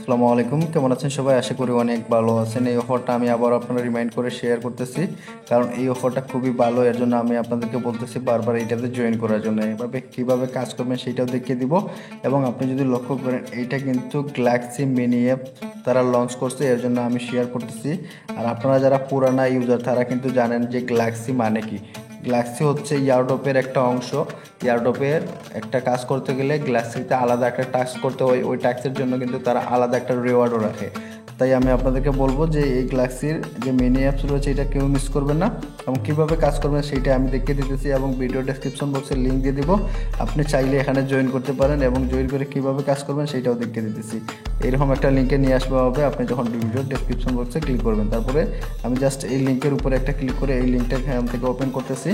আসসালামু আলাইকুম, কেমন আছেন সবাই? আশা করি অনেক ভালো আছেন। এই অফারটা আমি আবার আপনারা রিমাইন্ড করে শেয়ার করতেছি, কারণ এই অফারটা খুবই ভালো। এর জন্য আমি আপনাদেরকে বলতেছি বারবার এইটাতে জয়েন করার জন্য। এভাবে কীভাবে কাজ করবেন সেটাও দেখিয়ে দিব। এবং আপনি যদি লক্ষ্য করেন, এইটা কিন্তু গ্যালাক্সি মিনি অ্যাপ তারা লঞ্চ করছে, এর জন্য আমি শেয়ার করতেছি। আর আপনারা যারা পুরানা ইউজার তারা কিন্তু জানেন যে গ্যালাক্সি মানে কি। গ্যালাক্সি হচ্ছে ইয়ারড্রপের একটা অংশ। ইয়ারড্রপের একটা কাজ করতে গেলে গ্যালাক্সিতে আলাদা একটা টাস্ক করতে হয়, ওই টাস্কের জন্য কিন্তু তারা আলাদা একটা রিওয়ার্ডও রাখে। তাই আমি আপনাদেরকে বলবো যে এই গ্যালাক্সির যে মিনি অ্যাপস রয়েছে এটা কেউ মিস করবেন না, এবং কীভাবে কাজ করবেন সেইটা আমি দেখিয়ে দিতেছি, এবং ভিডিও ডেসক্রিপশন বক্সে লিঙ্ক দিয়ে দিব। আপনি চাইলে এখানে জয়েন করতে পারেন, এবং জয়েন করে কীভাবে কাজ করবেন সেইটাও দেখিয়ে দিতেছি। এইরকম একটা লিঙ্কে নিয়ে আসবে হবে, আপনি যখন ভিডিও ডেসক্রিপশন বক্সে ক্লিক করবেন, তারপরে আমি জাস্ট এই লিঙ্কের উপরে একটা ক্লিক করে এই লিঙ্কটা এখান থেকে ওপেন করতেছি।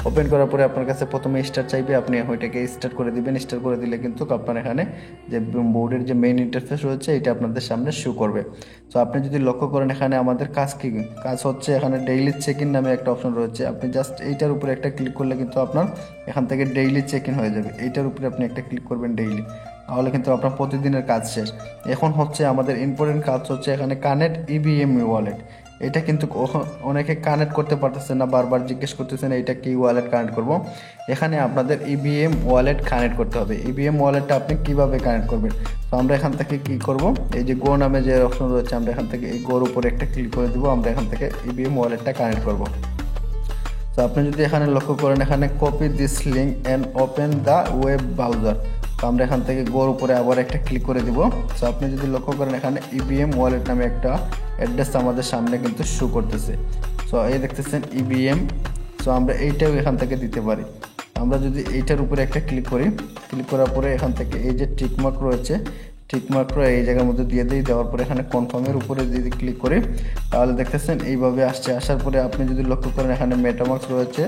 ওপেন করার পরে আপনার কাছে প্রথমে স্টার্ট চাইবে, আপনি ওইটাকে স্টার্ট করে দিবেন। স্টার্ট করে দিলে কিন্তু আপনার এখানে যে বোর্ডের যে মেইন ইন্টারফেস রয়েছে এটা আপনাদের সামনে শো করবে। তো আপনি যদি লক্ষ্য করেন, এখানে আমাদের কাজ কি কাজ হচ্ছে, এখানে ডেইলি চেক ইন নামে একটা অপশন রয়েছে। আপনি জাস্ট এইটার উপরে একটা ক্লিক করলে কিন্তু আপনার এখান থেকে ডেইলি চেক ইন হয়ে যাবে। এইটার উপরে আপনি একটা ক্লিক করবেন ডেইলি, তাহলে কিন্তু আপনার প্রতিদিনের কাজ শেষ। এখন হচ্ছে আমাদের ইম্পর্টেন্ট কাজ হচ্ছে এখানে কানেক্ট ইভিএম ওয়ালেট। এটা কিন্তু অনেকে কানেক্ট করতে পারতেছে না, বারবার জিজ্ঞেস করতেছেন এটা কি ওয়ালেট কানেক্ট করব। এখানে আপনাদের ইভিএম ওয়ালেট কানেক্ট করতে হবে। ইভিএম ওয়ালেটটা আপনি কিভাবে কানেক্ট করবেন? তো আমরা এখান থেকে কি করব, এই যে গো নামে যে অপশন রয়েছে, আমরা এখান থেকে এই গোর উপরে একটা ক্লিক করে দিব। আমরা এখান থেকে ইভিএম ওয়ালেটটা কানেক্ট করব। তো আপনি যদি এখানে লক্ষ্য করেন, এখানে copy this link and open the web browser. তো আমরা এখান থেকে গোর উপরে আবার একটা ক্লিক করে দিব। সো আপনি যদি লক্ষ্য করেন, এখানে ইভিএম ওয়ালেট নামে একটা অ্যাড্রেস আমাদের সামনে কিন্তু শো করতেছে। সো এই দেখতেছেন ইভিএম। সো আমরা এইটাও এখান থেকে দিতে পারি। আমরা যদি এইটার উপরে একটা ক্লিক করি, ক্লিক করার পরে এখান থেকে এই যে টিকমার্ক রয়েছে, টিকমার্কটা এই জায়গার মধ্যে দিয়ে দিই। দেওয়ার পরে এখানে কনফার্মের উপরে যদি ক্লিক করি, তাহলে দেখতেছেন এইভাবে আসছে। আসার পরে আপনি যদি লক্ষ্য করেন, এখানে মেটামার্কস রয়েছে।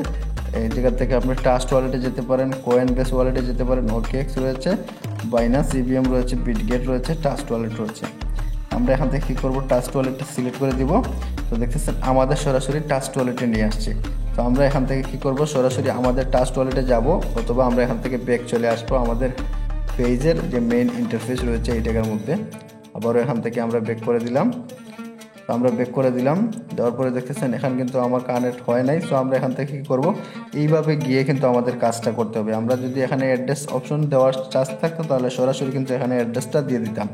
এই জায়গা থেকে আপনি ট্রাস্ট ওয়ালেটে যেতে পারেন, কয়েন বেস ওয়ালেটে যেতে পারেন, ওকেএক্স রয়েছে, বাইনান্স ইভিএম রয়েছে, বিটগেট রয়েছে, ট্রাস্ট ওয়ালেট রয়েছে। আমরা এখান থেকে কী করবো, ট্রাস্ট ওয়ালেটটা সিলেক্ট করে দিব। তো দেখতেছেন আমাদের সরাসরি ট্রাস্ট ওয়ালেটে নিয়ে আসছে। তো আমরা এখান থেকে কী করবো, সরাসরি আমাদের ট্রাস্ট ওয়ালেটে যাব, অথবা আমরা এখান থেকে ব্যাক চলে আসবো আমাদের পেজের যে মেইন ইন্টারফেস রয়েছে এই জায়গার মধ্যে। আবারও এখান থেকে আমরা ব্যাক করে দিলাম। তো আমরা ব্যাক করে দিলাম, দেওয়ার পরে দেখতেছেন এখানে কিন্তু আমার কানেক্ট হয় নাই। সো আমরা এখান থেকে কী করব, এইভাবে গিয়ে কিন্তু আমাদের কাজটা করতে হবে। আমরা যদি এখানে অ্যাড্রেস অপশন দেওয়ার চান্স থাকতো, তাহলে সরাসরি কিন্তু এখানে অ্যাড্রেসটা দিয়ে দিতাম।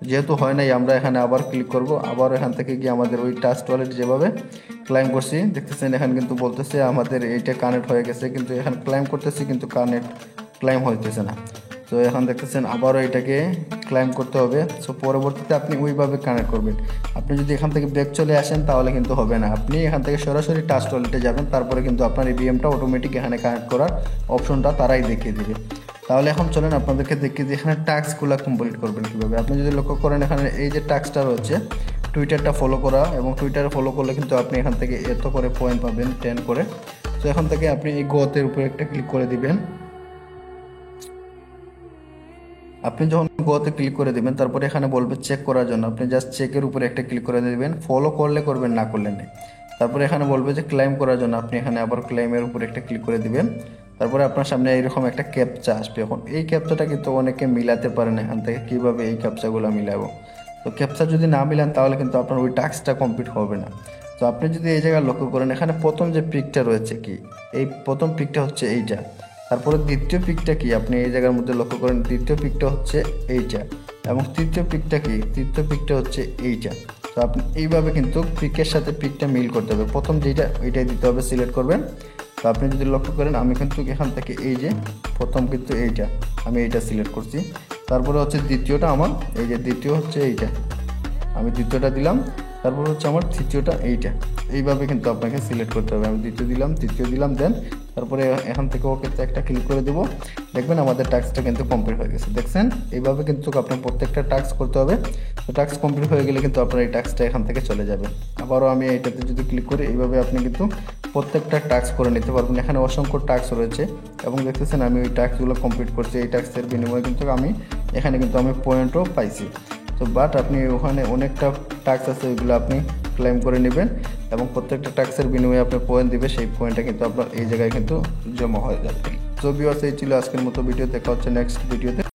যেহেতু হয় নাই, আমরা এখানে আবার ক্লিক করব। আবার এখান থেকে গিয়ে আমাদের ওই ট্রাস্ট ওয়ালেট যেভাবে ক্লাইম করছি, দেখতেছেন এখানে কিন্তু বলতেছে আমাদের এইটা কানেক্ট হয়ে গেছে, কিন্তু এখানে ক্লাইম করতেছি কিন্তু ক্লাইম হইতেছে না। তো এখন দেখতেছেন আবারও এটাকে ক্লাইম করতে হবে। সো পরবর্তীতে আপনি ওইভাবে কানেক্ট করবেন। আপনি যদি এখান থেকে ব্যাক চলে আসেন তাহলে কিন্তু হবে না। আপনি এখান থেকে সরাসরি ট্রাস্ট ওয়ালেটে যাবেন, তারপরে কিন্তু আপনার ইভিএমটা অটোমেটিক এখানে কানেক্ট করার অপশনটা তারাই দেখিয়ে দেবে। তাহলে এখন চলেন আপনাদেরকে দেখিয়ে দিই এখানে টাস্কগুলো কমপ্লিট করবেন কীভাবে। আপনি যদি লক্ষ্য করেন, এখানে এই যে টাস্কটা রয়েছে টুইটারটা ফলো করা, এবং টুইটারে ফলো করলে কিন্তু আপনি এখান থেকে এত করে পয়েন্ট পাবেন 10 করে। তো এখান থেকে আপনি এই গোতের উপরে একটা ক্লিক করে দিবেন। আপনি যখন গোতে ক্লিক করে দেবেন, তারপরে এখানে বলবে চেক করার জন্য, আপনি জাস্ট চেকের উপরে একটা ক্লিক করে দেবেন। ফলো করলে করবেন, না করলে নেই। তারপরে এখানে বলবে যে ক্লেম করার জন্য, আপনি এখানে আবার ক্লেমের উপরে একটা ক্লিক করে দিবেন। তারপরে আপনার সামনে এইরকম একটা ক্যাপচা আসবে। এখন এই ক্যাপচাটা কিন্তু অনেকে মিলাতে পারেন, এখান থেকে কীভাবে এই ক্যাপচাগুলো মিলাবো। তো ক্যাপচা যদি না মিলান তাহলে কিন্তু আপনার ওই টাস্কটা কমপ্লিট হবে না। তো আপনি যদি এই জায়গায় লক্ষ্য করেন, এখানে প্রথম যে পিকটা রয়েছে কি, এই প্রথম পিকটা হচ্ছে এইটা। তারপরে দ্বিতীয় পিকটা কি, আপনি এই জায়গার মধ্যে লক্ষ্য করেন, দ্বিতীয় পিকটা হচ্ছে এইটা, এবং তৃতীয় পিকটা কি, তৃতীয় পিকটা হচ্ছে এইটা। তো আপনি এইভাবে কিন্তু পিকের সাথে পিকটা মিল করতে হবে। প্রথম যেটা ওইটাই দিতে হবে, সিলেক্ট করবেন। তো আপনি যদি লক্ষ্য করেন, আমি কিন্তু এখান থেকে এই যে প্রথম কিন্তু এইটা, আমি এইটা সিলেক্ট করছি। তারপরে হচ্ছে দ্বিতীয়টা আমার, এই যে দ্বিতীয় হচ্ছে এইটা, আমি দ্বিতীয়টা দিলাম। তারপর হচ্ছে আমার তৃতীয়টা এইটা। এইভাবে কিন্তু আপনাকে সিলেক্ট করতে হবে। আমি দ্বিতীয় দিলাম, তৃতীয় দিলাম, দেন তারপরে এখান থেকে ওকে একটা ক্লিক করে দেবো। দেখবেন আমাদের টাস্কটা কিন্তু কমপ্লিট হয়ে গেছে। দেখছেন, এইভাবে কিন্তু আপনার প্রত্যেকটা টাস্ক করতে হবে। তো টাস্ক কমপ্লিট হয়ে গেলে কিন্তু আপনার এই টাস্কটা এখান থেকে চলে যাবে। আবারও আমি এইটাতে যদি ক্লিক করি, এইভাবে আপনি কিন্তু প্রত্যেকটা টাস্ক করে নিতে পারবেন। এখানে অসংখ্য টাস্ক রয়েছে, এবং দেখতেছেন আমি ওই টাস্কগুলো কমপ্লিট করছি। এই টাস্কের বিনিময়ে কিন্তু আমি এখানে কিন্তু আমি পয়েন্টও পাইছি। তো বাট আপনি ওখানে অনেকটা টাস্ক আছে, ওইগুলো আপনি ক্লেম করে নেবেন, এবং প্রত্যেকটা ট্যাক্সের বিনিময়ে আপনার পয়েন্ট দিবে। সেই পয়েন্টটা কিন্তু আপনার এই জায়গায় কিন্তু জমা হয়ে যাবে। তো ভিউয়ার্স, এই ছিল আজকের মতো ভিডিও। দেখা হচ্ছে নেক্সট ভিডিওতে।